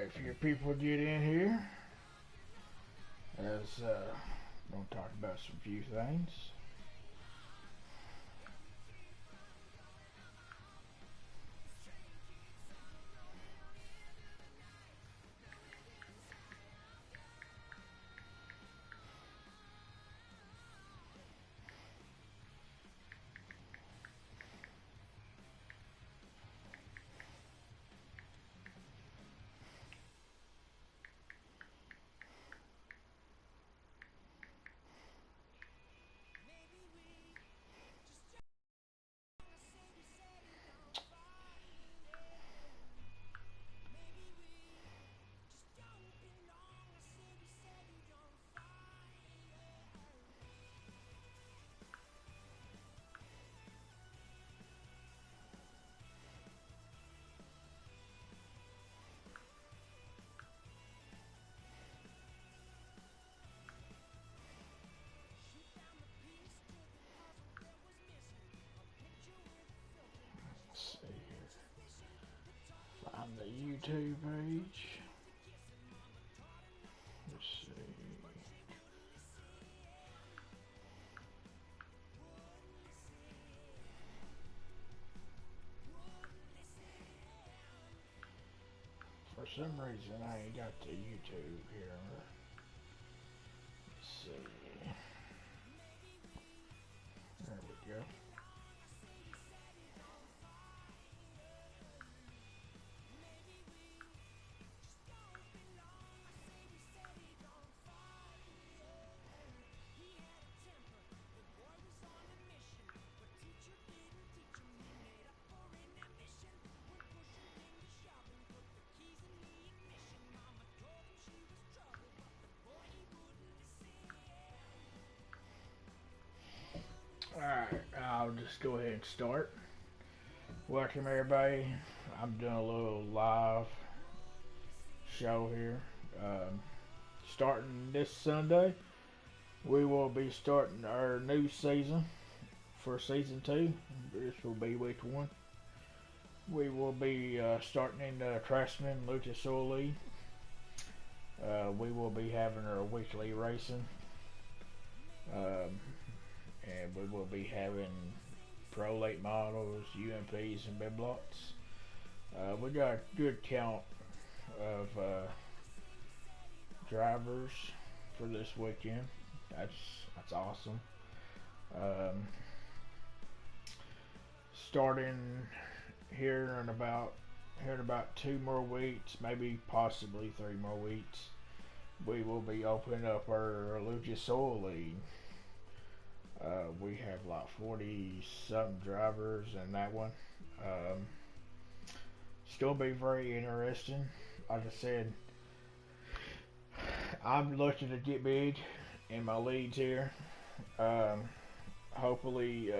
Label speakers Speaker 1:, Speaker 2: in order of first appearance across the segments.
Speaker 1: Wait for your people to get in here. As gonna talk about some few things. Let's see here. Find the YouTube page. Let's see. For some reason, I ain't got the YouTube here. Let's see. There we go. Alright, I'll just go ahead and start. Welcome everybody. I'm doing a little live show here. Starting this Sunday, we will be starting our new season for season 2. This will be week 1. We will be starting in the Craftsman Lucha Soul League. We will be having our weekly racing. And we will be having pro late models, UMPs, and bed blocks. We got a good count of drivers for this weekend. That's awesome. Starting here in about 2 more weeks, maybe possibly 3 more weeks, we will be opening up our Lucha Soul League. We have like 40 some drivers in that one. It's gonna be very interesting. Like I said, I'm looking to get big in my leagues here. Hopefully,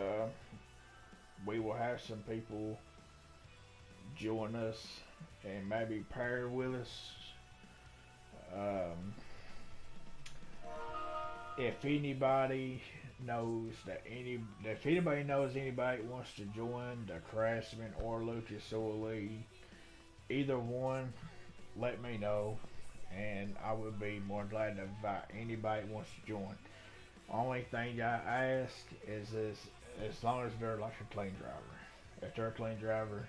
Speaker 1: we will have some people join us and maybe pair with us. If anybody knows if anybody knows anybody that wants to join the Craftsman or Lucha Soul League, either one, let me know, and I would be more glad to invite anybody that wants to join. Only thing I ask is as long as they're like a clean driver. If they're a clean driver,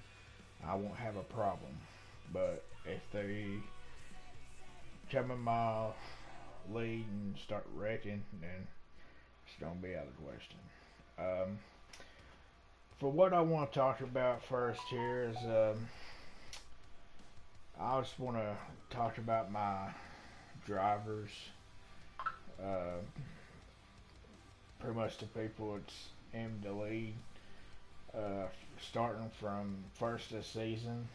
Speaker 1: I won't have a problem. But if they come in my lead and start wrecking, then it's gonna be out of the question. For what I want to talk about first here is I just want to talk about my drivers. Uh, Pretty much the people that's in the league, starting from first this season.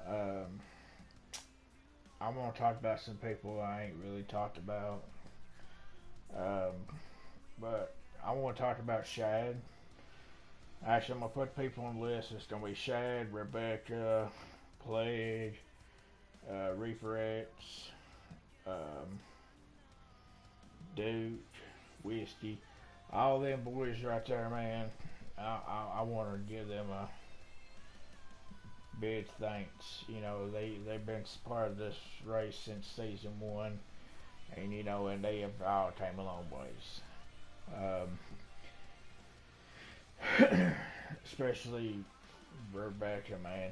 Speaker 1: Um, I want to talk about some people I ain't really talked about. Um, but I want to talk about Shad. Actually, I'm going to put people on the list. It's going to be Shad, Rebecca, Plague, Reaper X, um, Duke, Whiskey. All them boys right there, man. I want to give them big thanks. They've been part of this race since season one, and and they have all came a long ways. Especially Rebecca, man.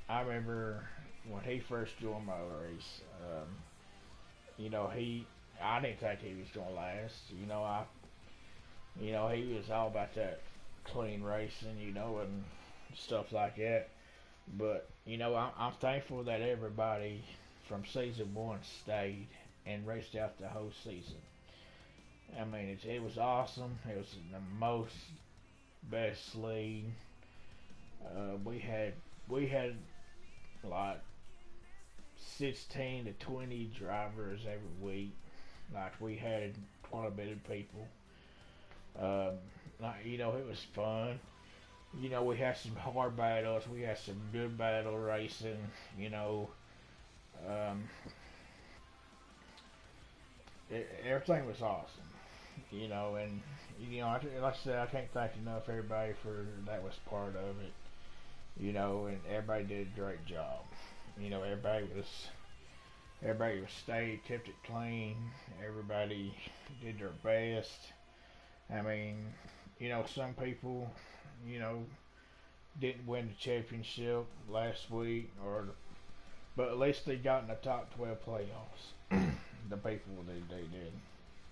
Speaker 1: I remember when he first joined my race. I didn't think he was gonna last. He was all about that clean racing, and stuff like that. But I'm thankful that everybody from season one stayed and raced out the whole season. I mean, it was awesome. It was the most best league. We had like 16 to 20 drivers every week. Like we had quite a bit of people. Um, it was fun. We had some hard battles. We had some good battle racing. You know, um, everything was awesome. And like I said, I can't thank enough everybody for that was part of it. And everybody did a great job. Everybody was stayed, kept it clean. Everybody did their best. I mean, some people, you know, didn't win the championship last week, but at least they got in the top 12 playoffs. The people they did.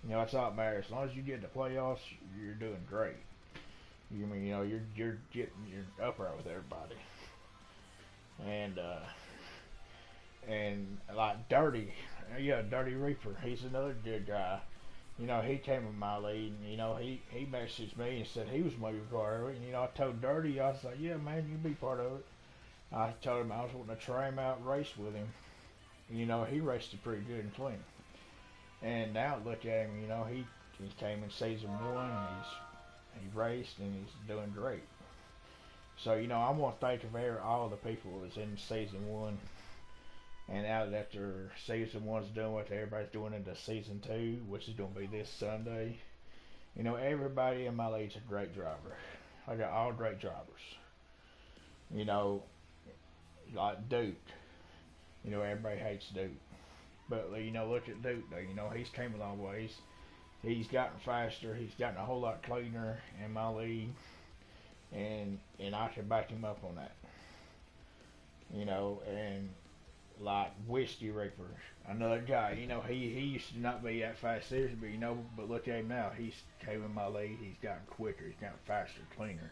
Speaker 1: That's all that matters. As long as you get in the playoffs, you're doing great. You're up there with everybody. And like Dirty, yeah, Dirty Reaper. He's another good guy. He came in my lead, and he messaged me and said he was maybe part of it. And I told Dirty, I was like, yeah, man, you be part of it. I told him I was wanting to try him out, race with him. He raced it pretty good and clean. And now look at him, he came in season one, and he raced and he's doing great. So I want to thank all the people that's in season one, and out after season one's done, what everybody's doing into season two, which is going to be this Sunday. Everybody in my league's a great driver. I got all great drivers. You know, like Duke. Everybody hates Duke. But, look at Duke, though. He's came a long ways. He's gotten faster. He's gotten a whole lot cleaner in my league. And I can back him up on that. And like Whiskey Reaper, another guy, he used to not be that fast seriously, but look at him now. He's came in my league. He's gotten quicker. He's gotten faster, cleaner.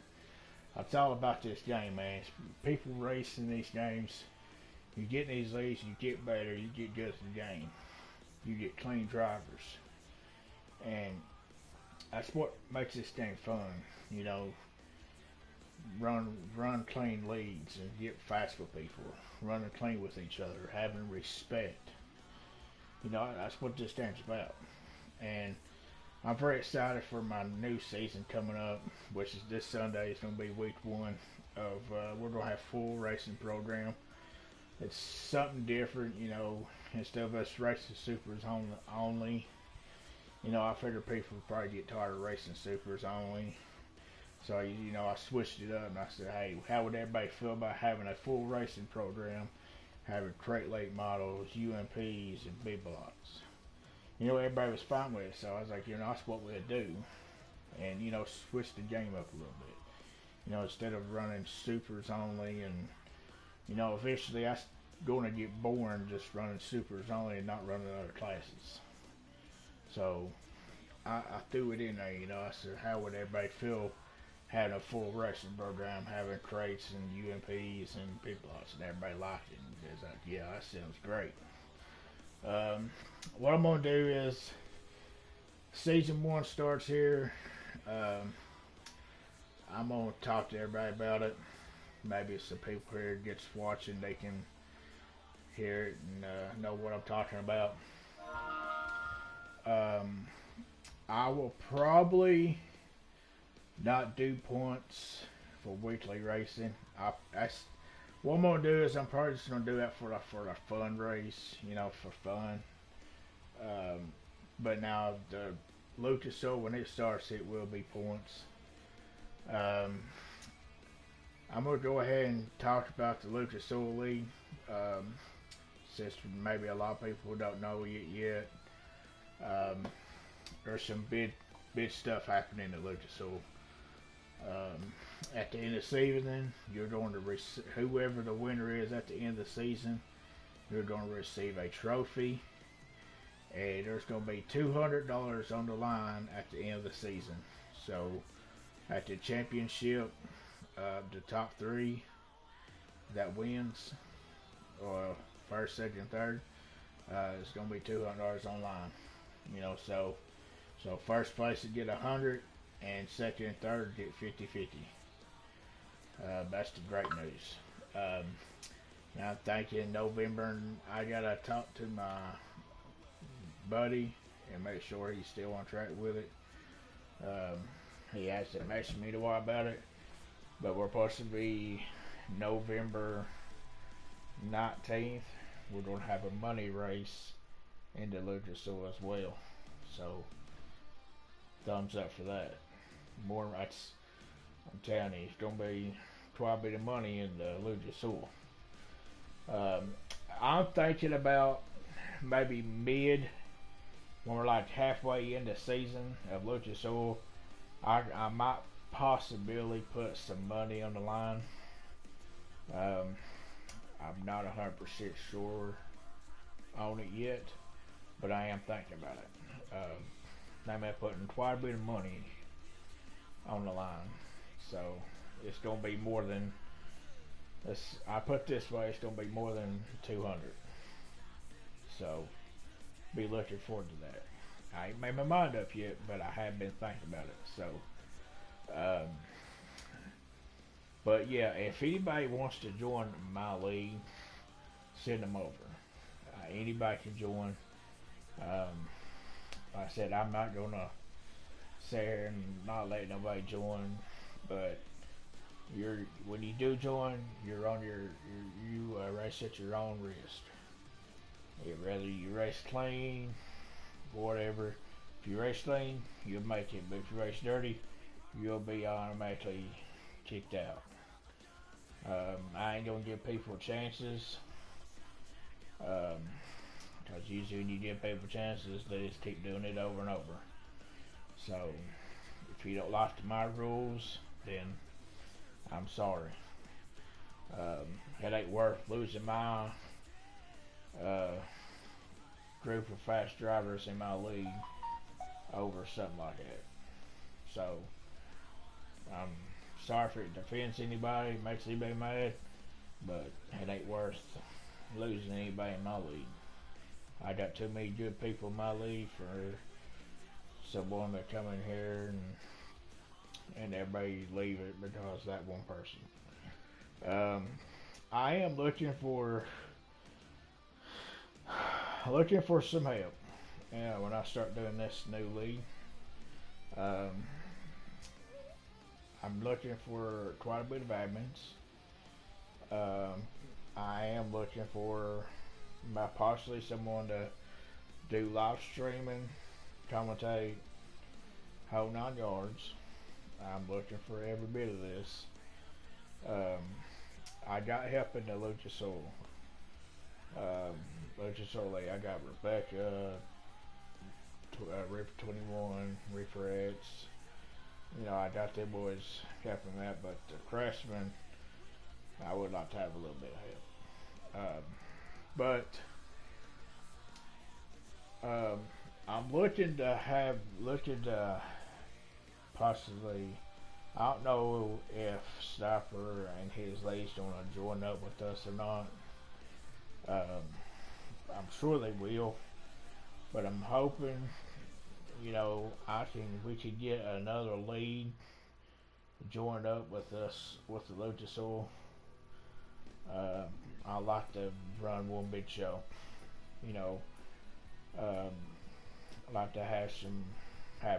Speaker 1: That's all about this game, man. It's people racing these games. You get in these leagues, you get better, you get good at the game. You get clean drivers. And that's what makes this game fun, run clean leads and get fast with people, running clean with each other, having respect. That's what this game's about. And I'm very excited for my new season coming up, which is this Sunday. It's going to be week one of, we're going to have full racing program. It's something different, instead of us racing supers only. I figured people would probably get tired of racing supers only. So, I switched it up and I said, hey, how would everybody feel about having a full racing program, having crate late models, UMPs, and big blocks? Everybody was fine with it, so I was like, that's what we'll do. And, switch the game up a little bit. Instead of running supers only and, eventually that's going to get boring just running supers only and not running other classes. So, I threw it in there, I said, how would everybody feel having a full racing program, having crates and UMPs and big blocks, and everybody liked it. And it's like, yeah, that sounds great. What I'm going to do is, season one starts here. I'm going to talk to everybody about it. Maybe some people here gets watching, they can hear it and know what I'm talking about. I will probably not do points for weekly racing. What I'm gonna do is I'm probably just gonna do that for a fun race, for fun. But now the Lucas Oil, when it starts, it will be points. I'm gonna go ahead and talk about the Lucas Oil League. Um, since maybe a lot of people don't know it yet, um, there's some big stuff happening at Lucas Oil. At the end of the season, you're going to whoever the winner is at the end of the season, you're going to receive a trophy, and there's going to be $200 on the line at the end of the season. So, at the championship, the top three that wins, or first, second, third, it's going to be $200 online. So first place would get 100, and second and third get 50-50. That's the great news. Now I'm thinking November, I gotta talk to my buddy and make sure he's still on track with it. He hasn't messaged me a while about it, but we're supposed to be November 19th. We're gonna have a money race in the Lucasville as well. So thumbs up for that. More, I'm telling you, it's gonna be quite a bit of money in the Lucasville. I'm thinking about maybe mid, when we're like halfway in the season of Lucha Soul, I might possibly put some money on the line. I'm not 100% sure on it yet, but I am thinking about it. I'm putting quite a bit of money on the line, so it's gonna be more than. I put this way, it's gonna be more than 200. So be looking forward to that. I ain't made my mind up yet, but I have been thinking about it. So, but yeah, if anybody wants to join my league, send them over. Anybody can join. Like I said, I'm not gonna sit here and not let nobody join, but when you do join, you're on you race at your own risk. Whether you race clean, whatever. If you race clean, you'll make it, but if you race dirty, you'll be automatically kicked out. I ain't gonna give people chances, because usually when you give people chances, they just keep doing it over and over. So if you don't like my rules, then I'm sorry. It ain't worth losing my group of fast drivers in my league over something like that. So I'm sorry if it offends anybody, makes anybody mad, but it ain't worth losing anybody in my league. I got too many good people in my league for someone to come in here and everybody leave it because of that one person. I am looking for some help. When I start doing this new league, I'm looking for quite a bit of admins. I am looking for possibly someone to do live streaming, commentate, whole 9 yards. I'm looking for every bit of this. I got help in the Luchasaur. Luchasaur League. I got Rebecca, Reaper 21, Reaper X. I got them boys helping that, but the Craftsman, I would like to have a little bit of help. But I'm looking to possibly. I don't know if Sniper and his ladies going to join up with us or not. I'm sure they will, but I'm hoping, we could get another lead joined up with us with the Luchasaur. I like to run one big show. I like to have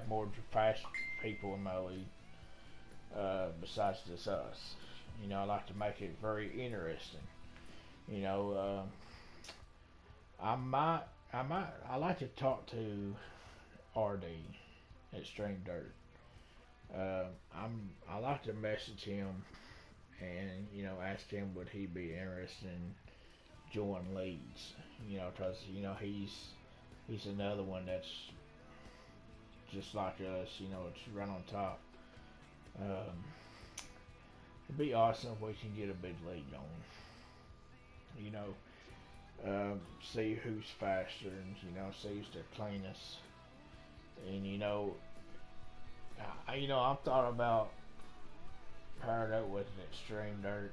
Speaker 1: more fast people in my league. Besides just us, I like to make it very interesting. I like to talk to RD at Stream Dirt. I like to message him and asked him would he be interested in joining Leeds. Cause he's another one that's just like us. It's right on top. Um, it'd be awesome if we can get a big league going. You know, see who's faster and see who's the cleanest. And I've thought about pairing up with an extreme dirt.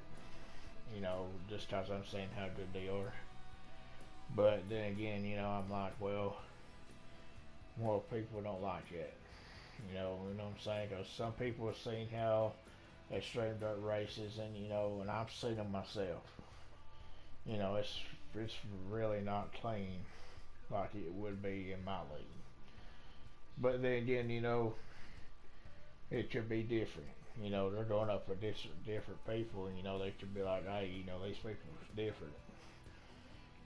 Speaker 1: Just cause I'm seeing how good they are. But then again, I'm like, well, more people don't like it. What I'm saying? Because some people have seen how extreme dirt races, and I've seen them myself. It's really not clean like it would be in my league. But then again, it could be different. They're going up for different people, and they could be like, hey, these people are different,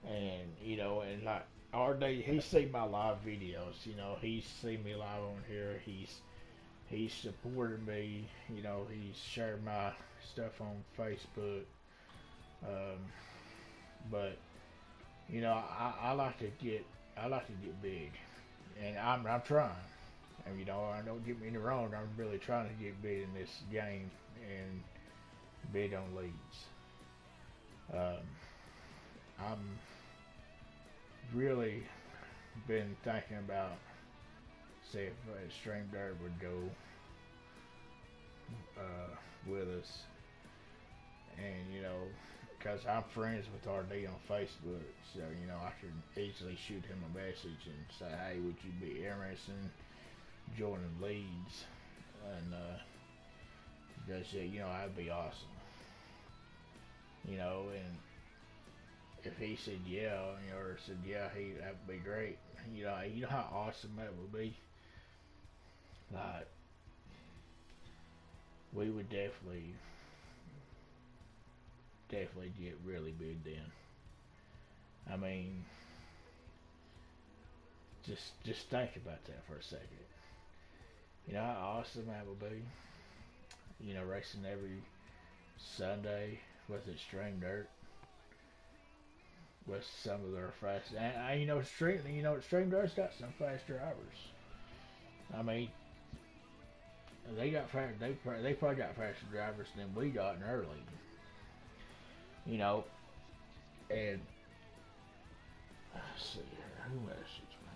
Speaker 1: and and like RD, he seen my live videos. He's seen me live on here. He's supported me. He's shared my stuff on Facebook. Um, but I like to get big, and I'm trying. And I don't get me wrong. I'm really trying to get big in this game and big on leads. Um, I'm really been thinking about see if Extreme Dirt would go with us, and because I'm friends with RD on Facebook, so I can easily shoot him a message and say, hey, would you be interested in joining Leeds? And because that'd be awesome, and if he said yeah, or said yeah, that'd be great. How awesome that would be. Like we would definitely get really big then. I mean, just think about that for a second. How awesome that would be. Racing every Sunday with extreme dirt with some of their fast. And extreme dirt's got some fast drivers. I mean, they got fast. They probably got faster drivers than we got in early. You know, and let's see here. Who messaged me?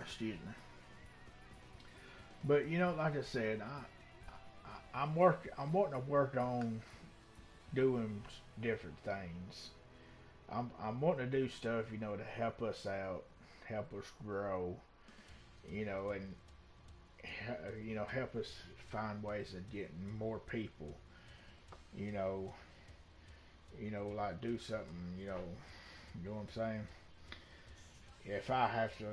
Speaker 1: Excuse me. But like I said, I'm wanting to work on doing different things. I'm wanting to do stuff, to help us out, help us grow, and help us find ways of getting more people, you know, like do something, you know what I'm saying? If I have to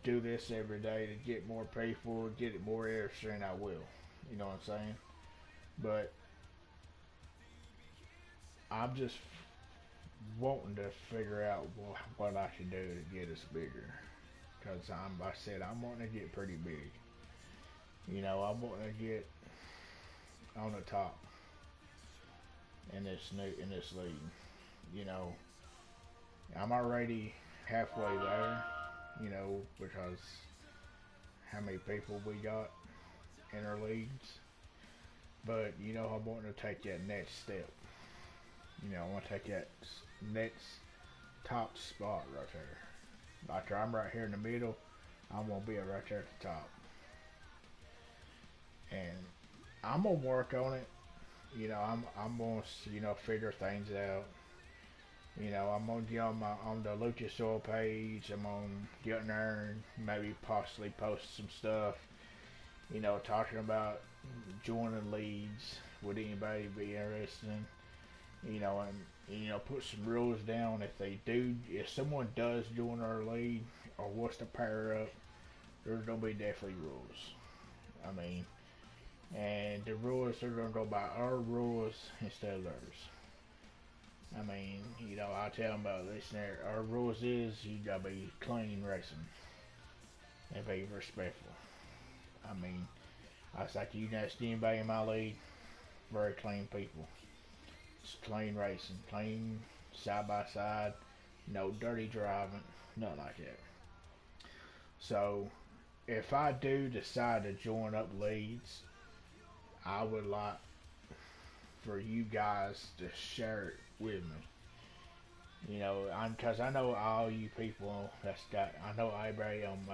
Speaker 1: do this every day to get more people, get it more interesting, I will. You know what I'm saying? But I'm just wanting to figure out what I can do to get us bigger. Because like I said, I'm wanting to get pretty big. I'm wanting to get on the top in this league. You know, I'm already halfway there. Because how many people we got in our leagues. But I'm wanting to take that next step. I want to take that next top spot right there. Like I'm right here in the middle, I'm gonna be right there at the top, and I'm gonna work on it. I'm gonna figure things out. I'm gonna get on the Lucas Oil page. I'm gonna get in there and maybe possibly post some stuff. Talking about joining leads. Would anybody be interested in? And put some rules down if someone does join our league or wants to pair up, there's gonna be definitely rules. I mean, and the rules are gonna go by our rules instead of theirs. I mean, I tell them about this. Our rules is you gotta be clean racing and be respectful. I mean, I was like, you ask anybody in my league, very clean people. It's clean racing, clean side by side, no dirty driving, nothing like that. So, if I do decide to join up leads, I would like for you guys to share it with me. Because I know all you people I know everybody on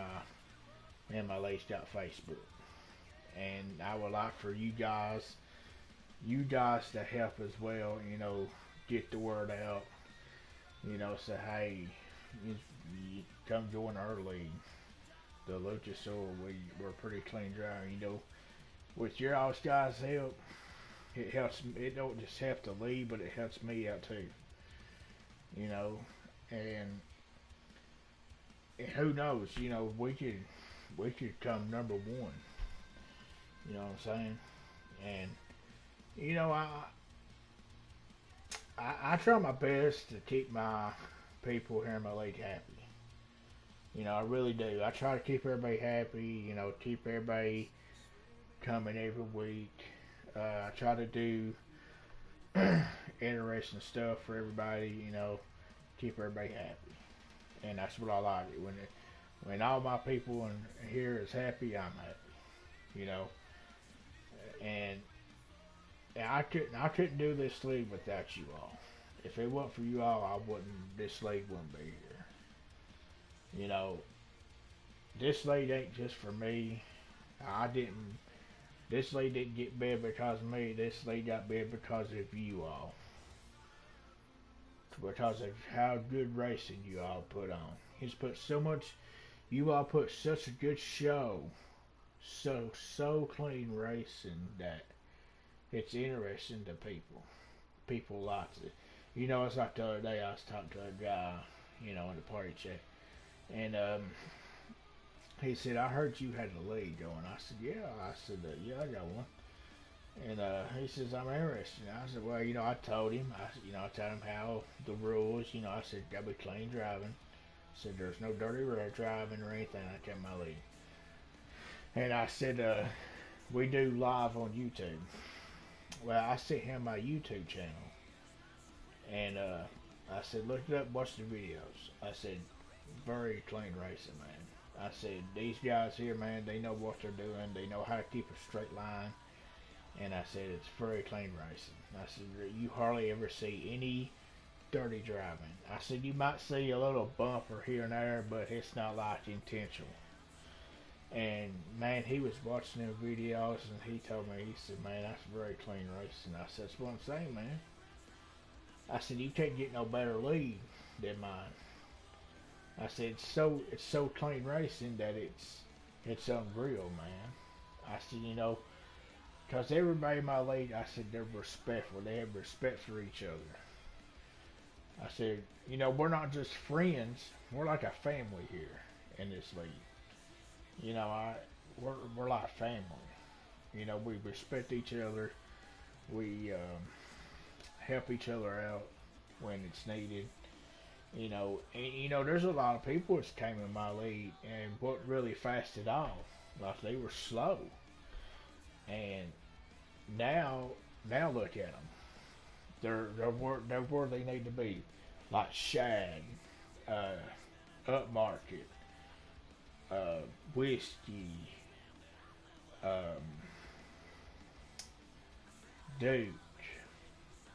Speaker 1: in my league's got Facebook, and I would like for you guys to help as well. Get the word out. Say hey, you come join our league, the Luchasaur. We're pretty clean driver. With your all guys' help, it helps. It don't just help the league, but it helps me out too. You know, and, and who knows? We could come number one. You know what I'm saying? And you know, I try my best to keep my people here in my league happy. I really do. I try to keep everybody happy. Keep everybody coming every week. I try to do interesting stuff for everybody. Keep everybody happy, and that's what I like. When all my people in here is happy, I'm happy. And I couldn't do this league without you all. If it wasn't for you all, I wouldn't. This league wouldn't be here. This league ain't just for me. I didn't. This league didn't get big because of me. This league got big because of you all. Because of how good racing you all put on. He's put so much. You all put such a good show. So clean racing that it's interesting to people. People like it. It's like the other day I was talking to a guy, in the party chat, and he said, "I heard you had a league going." I said, "Yeah." I said, "Yeah, I got one." And he says, "I'm interested." I said, "Well, I told him. I told him how the rules. I said, gotta be clean driving. I said, there's no dirty road driving or anything like that in my league." And I said, "We do live on YouTube." Well, I sent him my YouTube channel, and I said, "Look it up, watch the videos." I said, "Very clean racing, man." I said, "These guys here, man, they know what they're doing. They know how to keep a straight line." And I said, "It's very clean racing." I said, "You hardly ever see any dirty driving." I said, "You might see a little bumper here and there, but it's not like intentional." And man, he was watching them videos, and he told me, he said, "Man, that's very clean racing." I said, "That's what I'm saying, man." I said, "You can't get no better lead than mine." I said, "It's so clean racing that it's unreal, man." I said, because everybody in my league, I said, they're respectful. They have respect for each other. I said, we're not just friends. We're like a family here in this league. We're like family. We respect each other. We help each other out when it's needed. There's a lot of people that's came in my league and what really fast it off. Like they were slow. And now look at them. They're where they need to be. Like Shad, uh, Upmarket, Whiskey, um, Duke,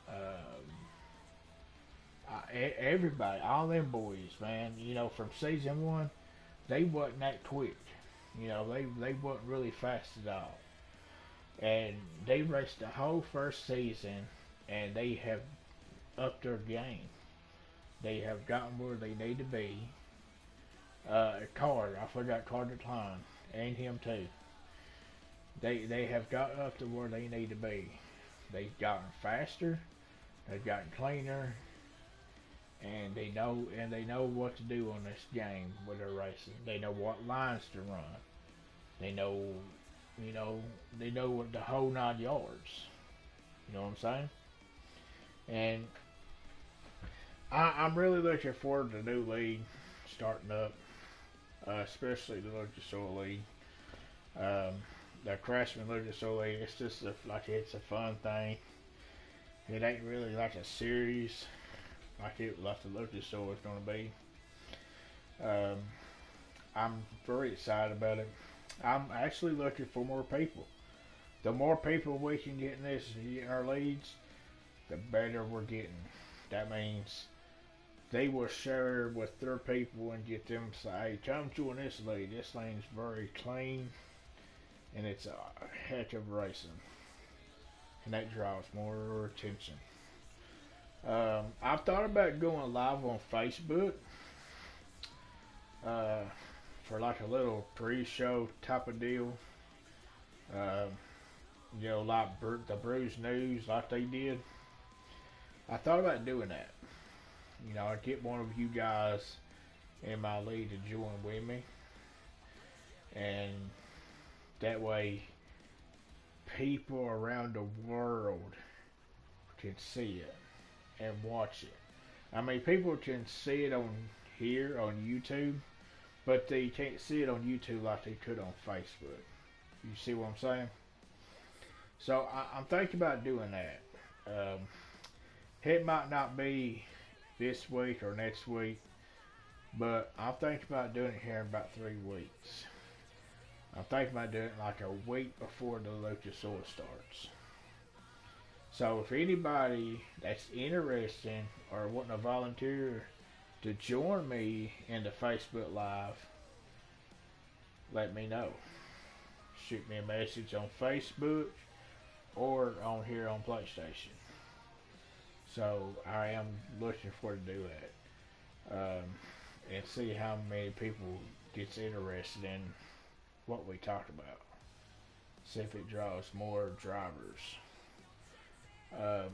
Speaker 1: um, everybody, all them boys, man. From season one, they wasn't that quick. They wasn't really fast at all. And they raced the whole first season, and they have upped their game. They have gotten where they need to be. Card, I forgot Card Decline, and him too. They have gotten up to where they need to be. They've gotten faster. They've gotten cleaner, and they know what to do on this game with their racing. They know what lines to run. They know You know, they know what the whole 9 yards. You know what I'm saying? And I'm really looking forward to the new league starting up, especially the Lucas Oil League. Um, the Craftsman Lucas Oil League. It's just like it's a fun thing. It ain't really like a series like the Lucas Oil is going to be. Um, I'm very excited about it. I'm actually looking for more people. The more people we can get in this in our leagues, the better we're getting. That means they will share with their people and get them to say, hey, come join this league. This league's very clean and it's a heck of racing. And that draws more attention. I've thought about going live on Facebook uh, for like a little pre-show type of deal. Um, like the Brews News, like they did. I thought about doing that. I'd get one of you guys in my league to join with me, and that way, people around the world can see it and watch it. I mean, people can see it on here on YouTube, but they can't see it on YouTube like they could on Facebook. You see what I'm saying? So I'm thinking about doing that. Um, it might not be this week or next week, but I'm thinking about doing it here in about 3 weeks. I'm thinking about doing it like a week before the Lucas Oil starts. So if anybody that's interested or wanting to volunteer to join me in the Facebook Live, let me know. Shoot me a message on Facebook or on here on PlayStation. So I am looking forward to do that, and see how many people gets interested in what we talk about. See if it draws more drivers. Um,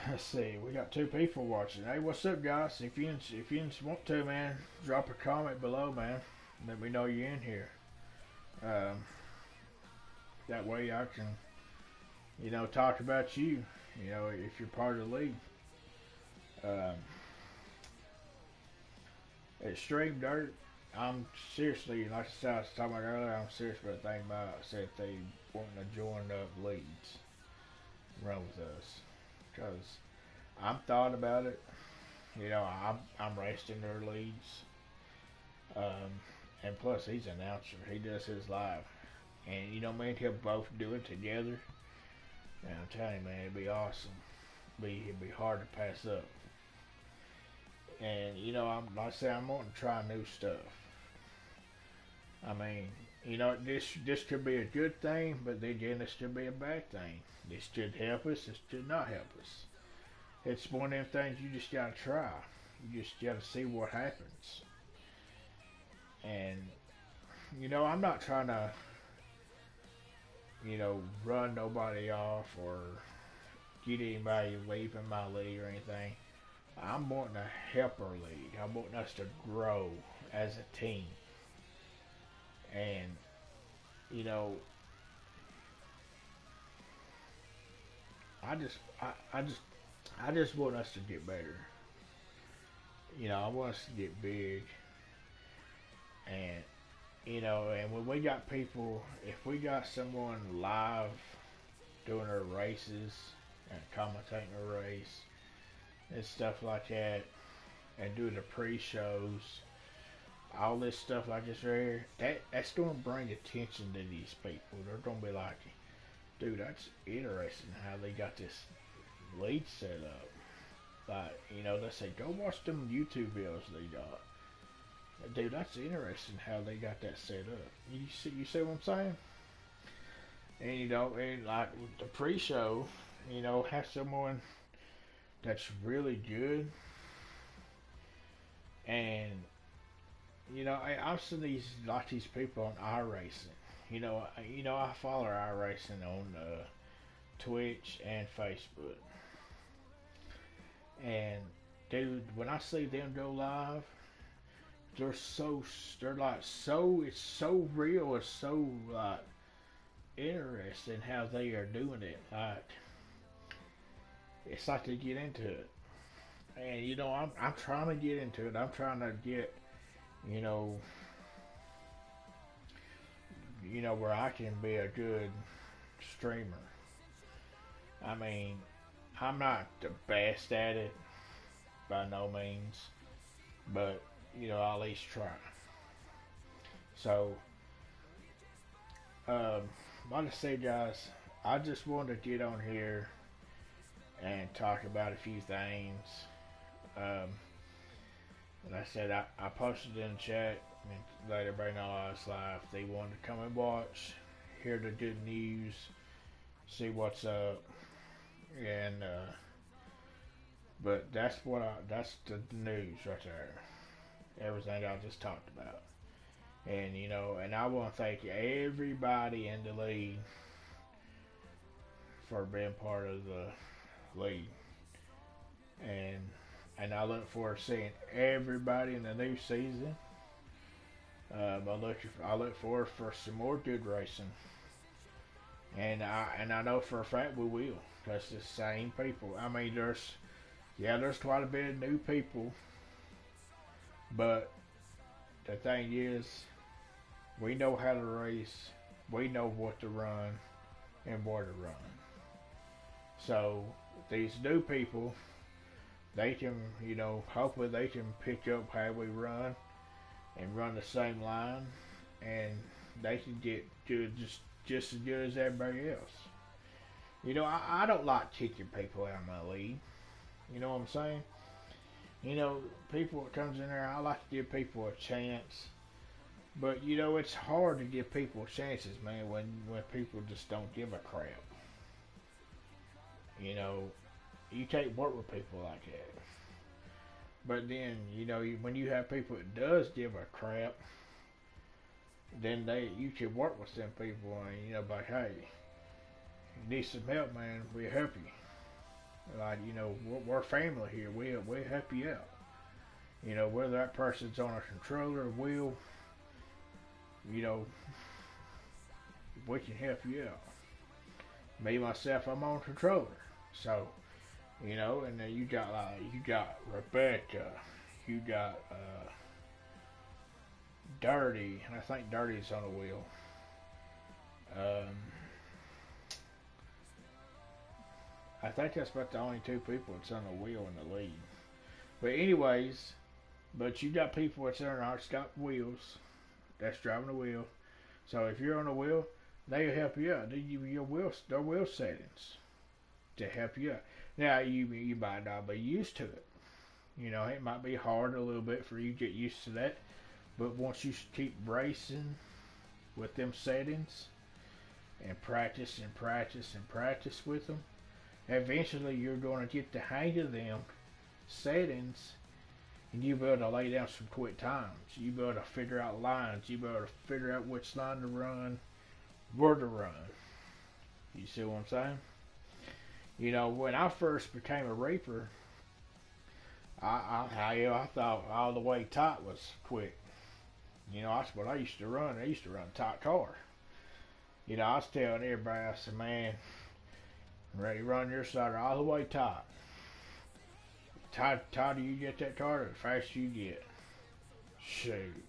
Speaker 1: let's see, we got 2 people watching. Hey, what's up, guys? If you want to, man, drop a comment below, man. Let me know you're in here. Um, that way I can, talk about you. If you're part of the league. Um, Extreme Dirt. I'm seriously, like I was talking about earlier, I'm serious about thinking about say if they wanting to join up leagues, run with us, because I'm thought about it. I'm raced in their leagues, and plus he's an announcer. He does his live, and me and him both do it together. And I'm telling you, man, it'd be awesome. It'd be hard to pass up. And I'm like I say, I'm wanting to try new stuff. I mean, this could be a good thing, but then again, this could be a bad thing. This could help us. This could not help us. It's one of them things you just gotta try. You just gotta see what happens. And I'm not trying to, run nobody off or get anybody leaving my league or anything. I'm wanting to help our league. I'm wanting us to grow as a team. And I just want us to get better. I want us to get big, and and when we got people, if we got someone live doing their races and commentating a race and stuff like that, and doing the pre-shows, all this stuff like this right here, that's going to bring attention to these people. They're going to be like, dude, that's interesting how they got this lead set up. Like, they say, go watch them YouTube videos they got. Dude, that's interesting how they got that set up. You see what I'm saying? And and like with the pre-show, have someone that's really good. And I've seen these people on iRacing. I follow iRacing on Twitch and Facebook. And dude, when I see them go live, they're so they're like so it's so real. It's so like interesting how they are doing it. Like it's like they get into it, and I'm trying to get into it. I'm trying to get you know where I can be a good streamer. I mean, I'm not the best at it by no means, but I'll at least try. So, um, like I said, guys, I just wanted to get on here and talk about a few things. Um, like I said, I posted in the chat and let everybody know I was live. If they wanted to come and watch, hear the good news, see what's up, and but that's the news right there. Everything I just talked about. And and I want to thank everybody in the league for being part of the league. And I look forward to seeing everybody in the new season. I look forward for some more good racing, and I know for a fact we will. That's the same people. I mean, there's quite a bit of new people, but the thing is, we know how to race, we know what to run, and where to run. So these new people, they can, hopefully they can pick up how we run and run the same line, and they can get good, just as good as everybody else. I don't like kicking people out of my league. You know what I'm saying? People that comes in there, I like to give people a chance. But it's hard to give people chances, man, when people just don't give a crap. You can't work with people like that. But then, when you have people that does give a crap, then you can work with them people and like, hey, you need some help, man, we'll help you. Like, we're family here. We'll help you out. Whether that person's on a controller or wheel, you know, we can help you out. Me myself, I'm on controller, so and then you got Rebecca, you got Dirty, and I think Dirty's on a wheel. Um, I think that's about the only two people that's on a wheel in the league. But anyways, you got people that's on our got wheels, that's driving a wheel. So if you're on a wheel, they'll help you out. They give you their wheel settings to help you out. Now you might not be used to it. It might be hard a little bit for you to get used to that. But once you keep racing with them settings and practice and practice and practice with them, eventually you're going to get the hang of them settings, and you'll be able to lay down some quick times. You'll be able to figure out lines. You'll be able to figure out which line to run, where to run. You see what I'm saying? When I first became a reaper, I thought all the way tight was quick. That's what I used to run. I used to run a tight car. I was telling everybody, I said, man, ready to run your side all the way tight. Tighter you get that car, the faster you get. Shoot.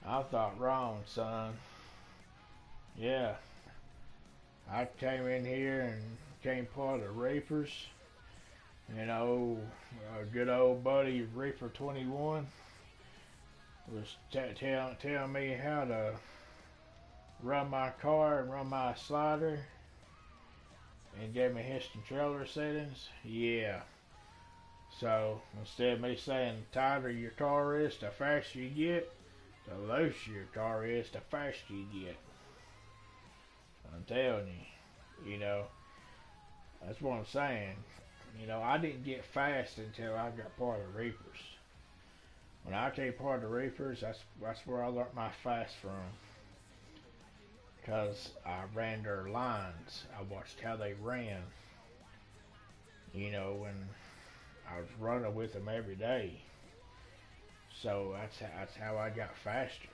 Speaker 1: I thought wrong, son. Yeah. I came in here and became part of the Reapers. A good old buddy, Reaper 21, was telling me how to run my car and run my slider, and gave me his controller settings. Yeah. So instead of me saying the tighter your car is, the faster you get, the looser your car is, the faster you get. I'm telling you, that's what I'm saying. I didn't get fast until I got part of the Reapers. When I came part of the Reapers, that's where I learned my fast from. Because I ran their lines. I watched how they ran. And I was running with them every day. So that's how I got faster.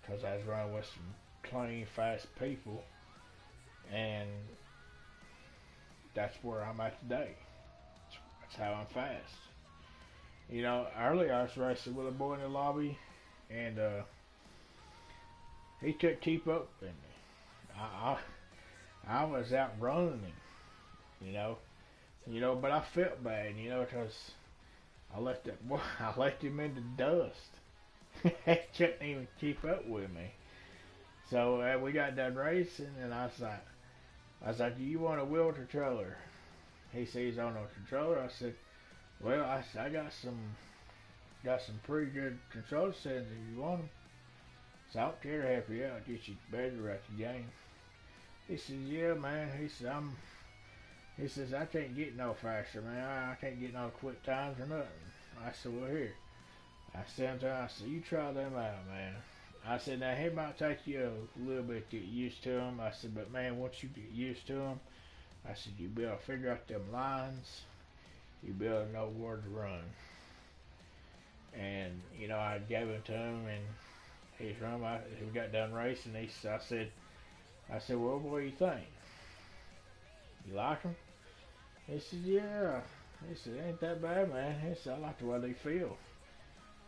Speaker 1: Cause I was running with some clean, fast people, and that's where I'm at today. That's how I'm fast. You know, earlier I was racing with a boy in the lobby, and he couldn't keep up with me. I was outrunning him, you know. But I felt bad, because I let that boy, I left him in the dust. He couldn't even keep up with me. So we got done racing, and I was like, do you want a wheel controller? He says on a controller. I said, well, I got some pretty good controller settings if you want them. So I don't care to help you out, get you better at the game. He says, yeah, man. He says, I can't get no faster, man. I can't get no quick times or nothing. I said, well, here. I said, you try them out, man. I said, now, it might take you a little bit to get used to them. I said, but, man, once you get used to them, I said, you'll be able to figure out them lines. You'll be able to know where to run. And, I gave it to him, and he's run. We got done racing. I said, well, what do you think? You like them? He said, yeah. He said, ain't that bad, man. He said, I like the way they feel.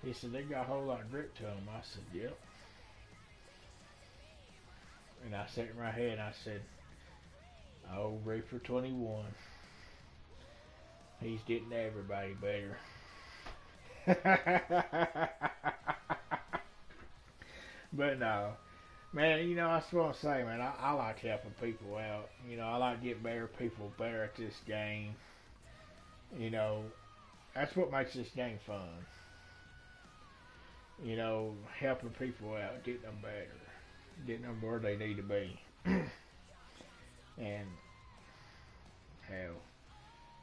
Speaker 1: He said, they got a whole lot of grip to them. I said, yep. And I sat in my head and I said, oh, Reaper 21. He's getting everybody better. But no. Man, I just want to say, man, I like helping people out. I like getting people better at this game. That's what makes this game fun. Helping people out, getting them better, getting them where they need to be. And hell,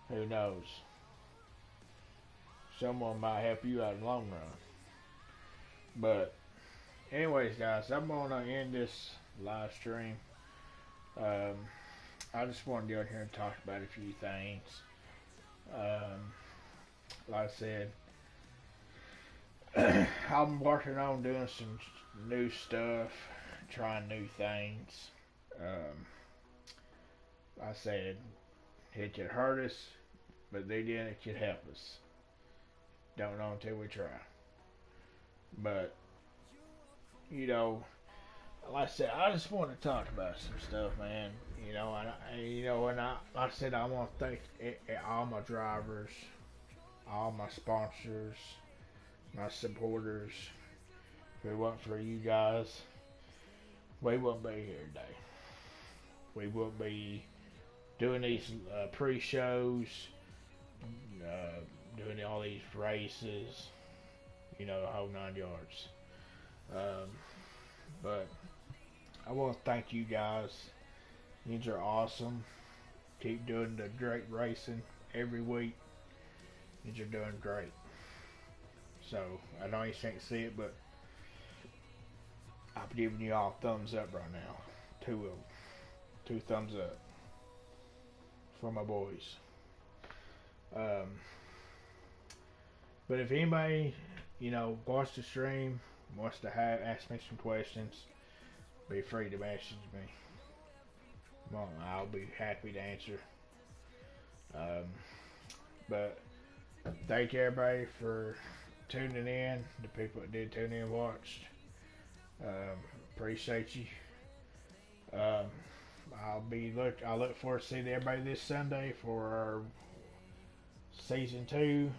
Speaker 1: who knows? Someone might help you out in the long run. But anyways, guys, I'm gonna end this live stream. I just wanted to go here and talk about a few things. Like I said, I'm working on doing some new stuff, trying new things. Like I said, it could hurt us, but then it could help us. Don't know until we try. But like I said, I just want to talk about some stuff, man. Like I said, I want to thank all my drivers, all my sponsors, my supporters. If it wasn't for you guys, we wouldn't be here today. We wouldn't be doing these pre-shows, doing all these races, the whole 9 yards. But I want to thank you guys. You are awesome. Keep doing the great racing every week. You are doing great. So, I know you can't see it, but I'm giving you all thumbs up right now. Two of them. 2 thumbs up. For my boys. But if anybody, watched the stream, wants to ask me some questions, be free to message me. Well, I'll be happy to answer. But thank everybody for tuning in. The people that did tune in and watched. Appreciate you. I look forward to seeing everybody this Sunday for our season 2,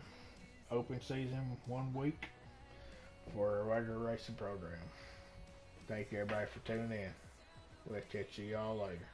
Speaker 1: open season 1 week for a regular racing program. Thank you everybody for tuning in. We'll catch you all later.